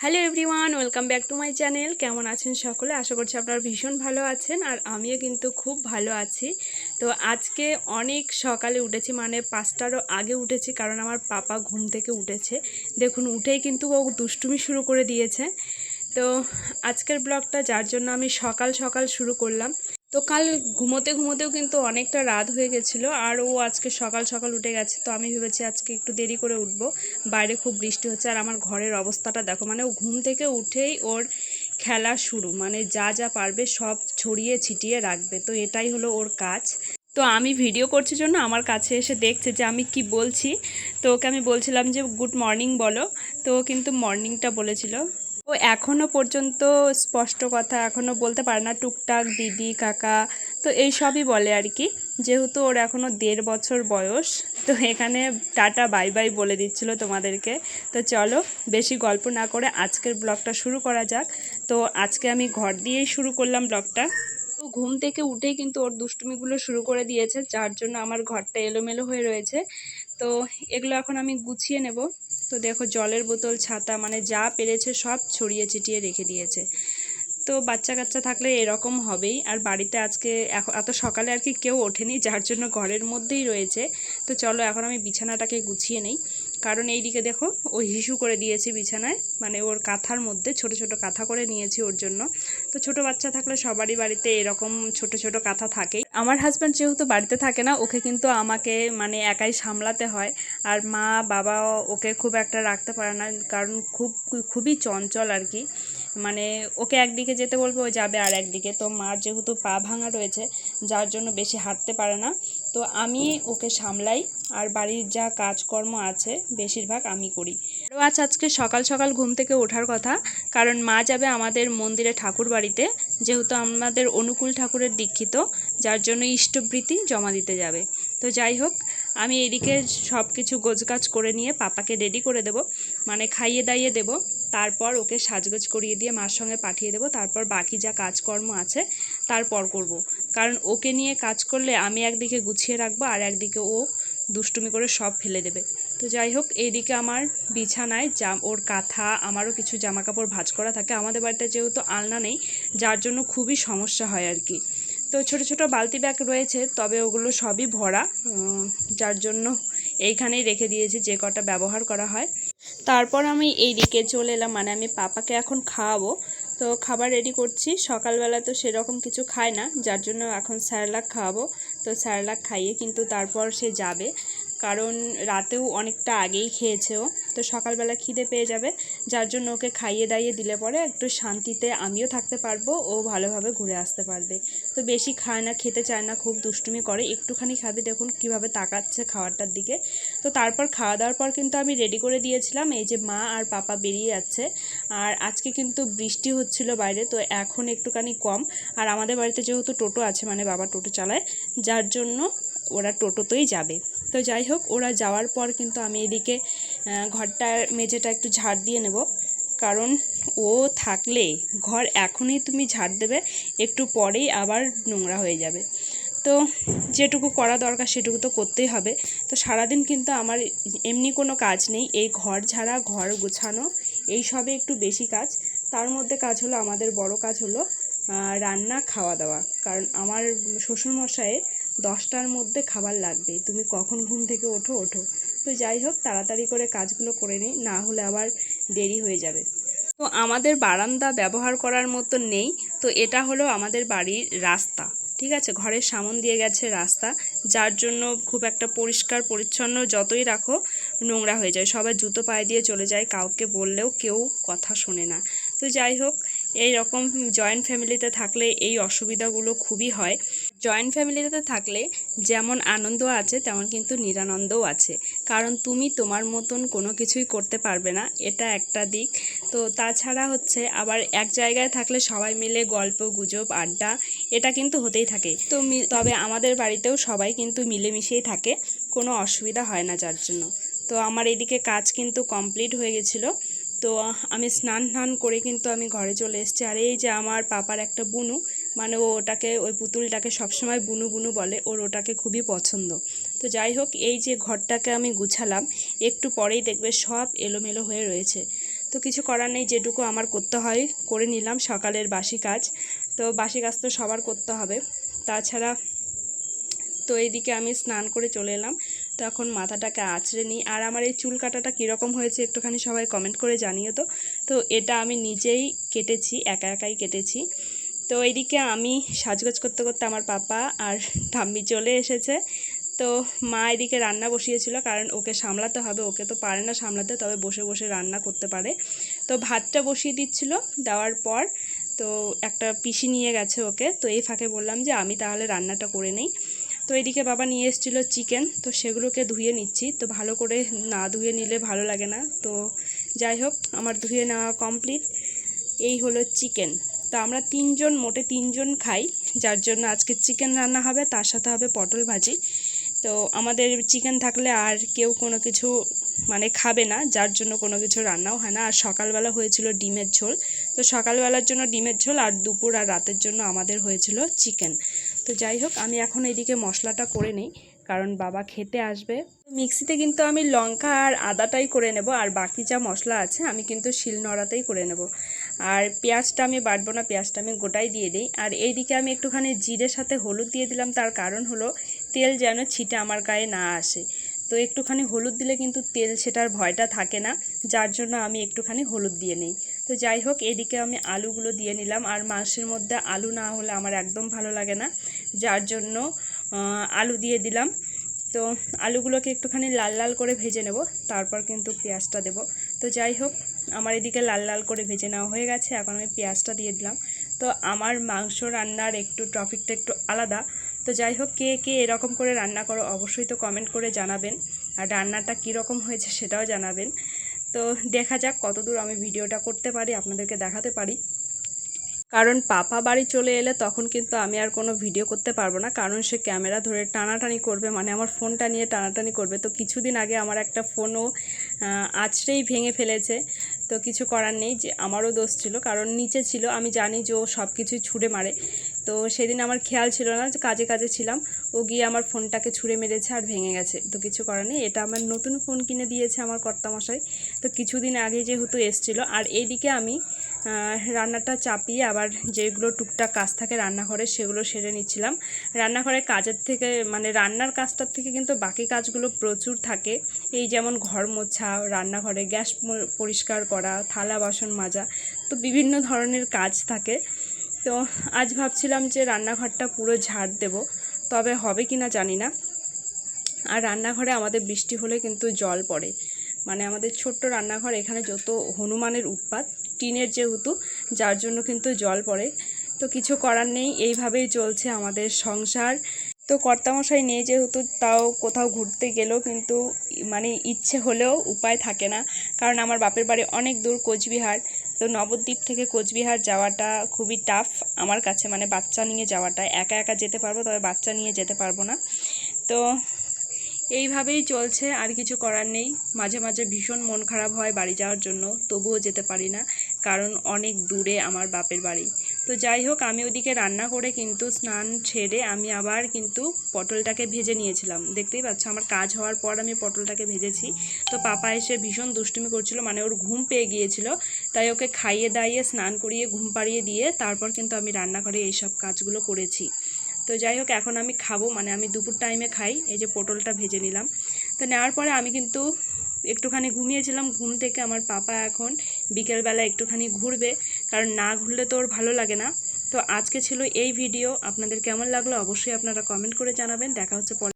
Hello everyone, welcome back to my channel. কেমন আছেন সকলে? আশা করছি আপনারা ভীষণ ভালো আছেন, আর আমিও কিন্তু খুব ভালো আছি। তো আজকে অনেক সকালে উঠেছি, মানে 5টারও আগে উঠেছি, কারণ আমার পাপা ঘুম থেকে উঠেছে। দেখুন, উঠেই কিন্তু ও দুষ্টুমি শুরু করে দিয়েছে। তো আজকের ব্লগটা যার জন্য আমি সকাল সকাল শুরু করলাম। তো কাল ঘুমোতেও কিন্তু অনেকটা রাত হয়ে গেছিলো, আর ও আজকে সকাল সকাল উঠে গেছে। তো আমি ভেবেছি আজকে একটু দেরি করে উঠবো, বাইরে খুব বৃষ্টি হচ্ছে। আর আমার ঘরের অবস্থাটা দেখো, মানে ও ঘুম থেকে উঠেই ওর খেলা শুরু, মানে যা যা পারবে সব ছড়িয়ে ছিটিয়ে রাখবে। তো এটাই হলো ওর কাজ। তো আমি ভিডিও করছি জন্য আমার কাছে এসে দেখছে যে আমি কি বলছি। তো ওকে আমি বলছিলাম যে গুড মর্নিং বলো, তো ও কিন্তু মর্নিংটা বলেছিল। ও এখনও পর্যন্ত স্পষ্ট কথা এখনও বলতে পারে না, টুকটাক দিদি কাকা তো এই সবই বলে আর কি। যেহেতু ওর এখনও 1.5 বছর বয়স, তো এখানে টাটা বাই বাই বলে দিচ্ছিল তোমাদেরকে। তো চলো বেশি গল্প না করে আজকের ব্লগটা শুরু করা যাক। তো আজকে আমি ঘর দিয়েই শুরু করলাম ব্লগটা। তো ঘুম থেকে উঠেই কিন্তু ওর দুষ্টুমিগুলো শুরু করে দিয়েছে, যার জন্য আমার ঘরটা এলোমেলো হয়ে রয়েছে। তো এগুলো এখন আমি গুছিয়ে নেব। তো দেখো, জলের বোতল, ছাতা, মানে যা পেরেছে সব ছড়িয়ে ছিটিয়ে রেখে দিয়েছে। তো বাচ্চা কাচ্চা থাকলে এরকম হবেই। আর বাড়িতে আজকে এত সকালে আর কি কেউ ওঠেনি, যার জন্য ঘরের মধ্যেই রয়েছে। তো চলো এখন আমি বিছানাটাকে গুছিয়ে নেই, কারণ এই দিকে দেখো ও হিসু করে দিয়েছে বিছানায়, মানে ওর কাঁথার মধ্যে ছোট ছোট কাঁথা করে নিয়েছি ওর জন্য। তো ছোট বাচ্চা থাকলে সবারই বাড়িতে এরকম ছোট ছোট কাঁথা থাকেই। আমার হাজব্যান্ড যেহেতু বাড়িতে থাকে না, ওকে কিন্তু আমাকে মানে একাই সামলাতে হয়। আর মা বাবা ওকে খুব একটা রাখতে পারে না, কারণ খুবই চঞ্চল আর কি। মানে ওকে একদিকে যেতে বলবো ও যাবে আর একদিকে। তো মার যেহেতু পা ভাঙা রয়েছে, যার জন্য বেশি হাঁটতে পারে না। তো আমি ওকে সামলাই, আর বাড়ির যা কাজকর্ম আছে বেশিরভাগ আমি করি। তো আজকে সকাল সকাল ঘুম থেকে ওঠার কথা, কারণ মা যাবে আমাদের মন্দিরে ঠাকুর বাড়িতে, যেহেতু আমাদের অনুকূল ঠাকুরের দীক্ষিত, যার জন্য ইষ্টবৃত্তি জমা দিতে যাবে। তো যাই হোক, আমি এদিকে সব কিছু গোছগাছ করে নিয়ে পাপাকে রেডি করে দেব, মানে খাইয়ে দাইয়ে দেব। তারপর ওকে সাজগোজ করিয়ে দিয়ে মার সঙ্গে পাঠিয়ে দেবো। তারপর বাকি যা কাজকর্ম আছে তারপর করব, কারণ ওকে নিয়ে কাজ করলে আমি একদিকে গুছিয়ে রাখবো আর একদিকে ও দুষ্টুমি করে সব ফেলে দেবে। তো যাই হোক, এইদিকে আমার বিছানায় ওর কাঁথা, আমারও কিছু জামা কাপড় ভাঁজ করা থাকে। আমাদের বাড়িতে যেহেতু আলনা নেই, যার জন্য খুবই সমস্যা হয় আর কি। তো ছোট ছোট বালতি ব্যাগ রয়েছে, তবে ওগুলো সবই ভরা, যার জন্য এইখানেই রেখে দিয়েছি যে কটা ব্যবহার করা হয়। তারপর আমি এই দিকে চলে এলাম, মানে আমি পাপাকে এখন খাওয়াবো। তো খাবার রেডি করছি। সকালবেলা তো সেরকম কিছু খায় না, যার জন্য এখন স্যারেলাক খাওয়াবো। তো স্যারেলাক খাইয়ে কিন্তু তারপর সে যাবে, কারণ রাতেও অনেকটা আগেই খেয়েছে ও। তো সকালবেলা খিদে পেয়ে যাবে, যার জন্য ওকে খাইয়ে দাইয়ে দিলে পরে একটু শান্তিতে আমিও থাকতে পারবো, ও ভালোভাবে ঘুরে আসতে পারবে। তো বেশি খায় না, খেতে চায় না, খুব দুষ্টুমি করে। একটুখানি খাবে, দেখুন কিভাবে তাকাচ্ছে খাওয়ারটার দিকে। তো তারপর খাওয়া দাওয়ার পর কিন্তু আমি রেডি করে দিয়েছিলাম, এই যে মা আর পাপা বেরিয়ে যাচ্ছে। আর আজকে কিন্তু বৃষ্টি হচ্ছিল বাইরে, তো এখন একটুখানি কম। আর আমাদের বাড়িতে যেহেতু টোটো আছে, মানে বাবা টোটো চালায়, যার জন্য ওরা টোটোতেই যাবে। তো যাই হোক, ওরা যাওয়ার পর কিন্তু আমি এদিকে ঘরটার মেঝেটা একটু ঝাড় দিয়ে নেব, কারণ ও থাকলে ঘর এখনই তুমি ঝাড় দেবে, একটু পরেই আবার নোংরা হয়ে যাবে। তো যেটুকু করা দরকার সেটুকু তো করতেই হবে। তো সারাদিন কিন্তু আমার এমনি কোনো কাজ নেই, এই ঘর ঝাড়া, ঘর গোছানো, এই সবে একটু বেশি কাজ। তার মধ্যে কাজ হলো, আমাদের বড় কাজ হলো রান্না, খাওয়া দাওয়া। কারণ আমার শ্বশুরমশাইয়ের 10টার মধ্যে খাবার লাগবে, তুমি কখন ঘুম থেকে ওঠো। তো যাই হোক, তাড়াতাড়ি করে কাজগুলো করে নিই, না হলে আবার দেরি হয়ে যাবে। তো আমাদের বারান্দা ব্যবহার করার মতো নেই, তো এটা হলো আমাদের বাড়ির রাস্তা। ঠিক আছে, ঘরের সামন দিয়ে গেছে রাস্তা, যার জন্য খুব একটা পরিষ্কার পরিচ্ছন্ন যতই রাখো নোংরা হয়ে যায়। সবাই জুতো পায়ে দিয়ে চলে যায়, কাউকে বললেও কেউ কথা শোনে না। তো যাই হোক, এই রকম জয়েন্ট ফ্যামিলিতে থাকলে এই অসুবিধাগুলো খুবই হয়। জয়েন্ট ফ্যামিলিতে থাকলে যেমন আনন্দ আছে, তেমন কিন্তু নিরানন্দও আছে, কারণ তুমি তোমার মতন কোনো কিছুই করতে পারবে না, এটা একটা দিক। তো তাছাড়া হচ্ছে আবার এক জায়গায় থাকলে সবাই মিলে গল্প গুজব আড্ডা এটা কিন্তু হতেই থাকে। তো তবে আমাদের বাড়িতেও সবাই কিন্তু মিলেমিশেই থাকে, কোনো অসুবিধা হয় না যার জন্য। তো আমার এদিকে কাজ কিন্তু কমপ্লিট হয়ে গেছিলো। তো আমি স্নান করে কিন্তু আমি ঘরে চলে এসেছি। আর এই যে আমার পাপার একটা বুনু, মানে ওই পুতুলটাকে সবসময় বুনু বুনু বলে, ওর ওটাকে খুবই পছন্দ। তো যাই হোক, এই যে ঘরটাকে আমি গুছালাম, একটু পরেই দেখবে সব এলোমেলো হয়ে রয়েছে। তো কিছু করার নেই, যেটুকু আমার করতে হয় করে নিলাম সকালের বাসি কাজ। তো বাসি কাজ তো সবার করতে হবে, তাছাড়া তো এইদিকে আমি স্নান করে চলে এলাম। তো এখন মাথাটাকে আঁচড়ে নিই। আর আমার এই চুল কাটাটা কীরকম হয়েছে একটুখানি সবাই কমেন্ট করে জানিও। তো এটা আমি নিজেই কেটেছি, একা একাই কেটেছি। তো এইদিকে আমি সাজগোজ করতে করতে আমার পাপা আর ঠাম্মি চলে এসেছে। তো মা এদিকে রান্না বসিয়েছিল, কারণ ওকে সামলাতে হবে, ওকে তো পারে না সামলাতে, তবে বসে বসে রান্না করতে পারে। তো ভাতটা বসিয়ে দিচ্ছিল, দেওয়ার পর তো একটা পিসি নিয়ে গেছে ওকে। তো এই ফাঁকে বললাম যে আমি তাহলে রান্নাটা করে নেই। তো এদিকে বাবা নিয়ে এসেছিলো চিকেন, তো সেগুলোকে ধুয়ে নিচ্ছি। তো ভালো করে না ধুয়ে নিলে ভালো লাগে না। তো যাই হোক, আমার ধুয়ে নেওয়া কমপ্লিট। এই হলো চিকেন। তো আমরা মোটে তিনজন খাই, যার জন্য আজকে চিকেন রান্না হবে, তার সাথে হবে পটল ভাজি। তো আমাদের চিকেন থাকলে আর কেউ কোনো কিছু খাবে না, যার জন্য কোনো কিছু রান্নাও হয় না। আর সকালবেলা হয়েছিল ডিমের ঝোল, তো সকালবেলার জন্য ডিমের ঝোল, আর দুপুর আর রাতের জন্য আমাদের হয়েছিল চিকেন। তো যাই হোক, আমি এখন এইদিকে মশলাটা করে নিই, কারণ বাবা খেতে আসবে। মিক্সিতে কিন্তু আমি লঙ্কা আর আদাটাই করে নেব, আর বাকি যা মশলা আছে আমি কিন্তু শিলনোড়াতেই করে নেব। আর পেঁয়াজটা আমি বাটবো না, পেঁয়াজটা আমি গোটাই দিয়ে দিই। আর এইদিকে আমি একটুখানি জিরের সাথে হলুদ দিয়ে দিলাম, তার কারণ হলো তেল যেন ছিটে আমার গায়ে না আসে। তো একটুখানি হলুদ দিলে কিন্তু তেল ছেটার ভয়টা থাকে না, যার জন্য আমি একটুখানি হলুদ দিয়ে নিই। তো যাই হোক, এদিকে আমি আলুগুলো দিয়ে নিলাম। আর মাংসের মধ্যে আলু না হলে আমার একদম ভালো লাগে না, যার জন্য আলু দিয়ে দিলাম। তো আলুগুলোকে একটুখানি লাল লাল করে ভেজে নেব, তারপর কিন্তু পেঁয়াজটা দেব। তো যাই হোক, আমার এদিকে লাল লাল করে ভেজে নেওয়া হয়ে গেছে, এখন আমি পেঁয়াজটা দিয়ে দিলাম। তো আমার মাংস রান্নার টপিকটা একটু আলাদা। তো যাই হোক, কে কে এরকম করে রান্না করো অবশ্যই তো কমেন্ট করে জানাবেন, আর রান্নাটা কীরকম হয়েছে সেটাও জানাবেন। তো দেখা যাক কতদূর আমি ভিডিওটা করতে পারি, আপনাদেরকে দেখাতে পারি। কারণ পাপা বাড়ি চলে এলে তখন কিন্তু আমি আর কোনো ভিডিও করতে পারবো না, কারণ সে ক্যামেরা ধরে টানাটানি করবে, আমার ফোনটা নিয়ে টানাটানি করবে। তো কিছুদিন আগে আমার একটা ফোনও আছড়েই ভেঙে ফেলেছে। তো কিছু করার নেই, যে আমারও দোষ ছিল, কারণ নিচে ছিল, আমি জানি যে ও সব কিছুই ছুঁড়ে মারে। তো সেদিন আমার খেয়াল ছিল না, যে কাজে কাজে ছিলাম, ও গিয়ে আমার ফোনটাকে ছুঁড়ে মেরেছে আর ভেঙে গেছে। তো কিছু করার নেই, এটা আমার নতুন ফোন কিনে দিয়েছে আমার কর্তামশাই। তো কিছুদিন আগে যেহেতু এসেছিলো। আর এইদিকে আমি রান্নাটা চাপিয়ে আবার যেগুলো টুকটাক কাজ থাকে রান্নাঘরে সেগুলো সেরে নিচ্ছিলাম। রান্নাঘরের কাজের থেকে রান্নার কাজটার থেকে কিন্তু বাকি কাজগুলো প্রচুর থাকে। এই যেমন ঘর মোছা, রান্নাঘরে গ্যাস পরিষ্কার করা, থালা বাসন মাজা, তো বিভিন্ন ধরনের কাজ থাকে। তো আজ ভাবছিলাম যে রান্নাঘরটা পুরো ঝাড় দেব, তবে হবে কি না জানি না। আর রান্নাঘরে আমাদের বৃষ্টি হলে কিন্তু জল পড়ে, আমাদের ছোট্ট রান্নাঘর, এখানে যত হনুমানের উৎপাত, টিনের যেহেতু, যার জন্য কিন্তু জল পড়ে। তো কিছু করার নেই, এইভাবেই চলছে আমাদের সংসার। তো কর্তামশাই নেই যেহেতু, তাও কোথাও ঘুরতে গেলেও কিন্তু ইচ্ছে হলেও উপায় থাকে না, কারণ আমার বাপের বাড়ি অনেক দূর, কোচবিহার। তো নবদ্বীপ থেকে কোচবিহার যাওয়াটা খুবই টাফ আমার কাছে, বাচ্চা নিয়ে যাওয়াটা, একা একা যেতে পারবো, তবে বাচ্চা নিয়ে যেতে পারবো না। তো এইভাবেই চলছে, আর কিছু করার নেই। মাঝে মাঝে ভীষণ মন খারাপ হয় বাড়ি যাওয়ার জন্য, তবুও যেতে পারি না, কারণ অনেক দূরে আমার বাপের বাড়ি। তো যাই হোক, আমি ওদিকে রান্না করে কিন্তু স্নান ছেড়ে আমি আবার কিন্তু পটলটাকে ভেজে নিয়েছিলাম। দেখতেই পাচ্ছ, আমার কাজ হওয়ার পর আমি পটলটাকে ভেজেছি। তো পাপা এসে ভীষণ দুষ্টুমি করছিল, ওর ঘুম পেয়ে গিয়েছিল, তাই ওকে খাইয়ে দাইয়ে স্নান করিয়ে ঘুম পাড়িয়ে দিয়ে তারপর কিন্তু আমি রান্নাঘরে এইসব কাজগুলো করেছি। তো যাই হোক, এখন আমি খাবো, আমি দুপুর টাইমে খাই। এই যে পটলটা ভেজে নিলাম। তো নেওয়ার পরে আমি কিন্তু একটুখানি ঘুমিয়েছিলাম, ঘুম থেকে আমার পাপা এখন বিকেলবেলা একটুখানি ঘুরবে, কারণ না ঘুরলে তো ওর ভালো লাগে না। তো আজকে ছিল এই ভিডিও, আপনাদের কেমন লাগলো অবশ্যই আপনারা কমেন্ট করে জানাবেন। দেখা হচ্ছে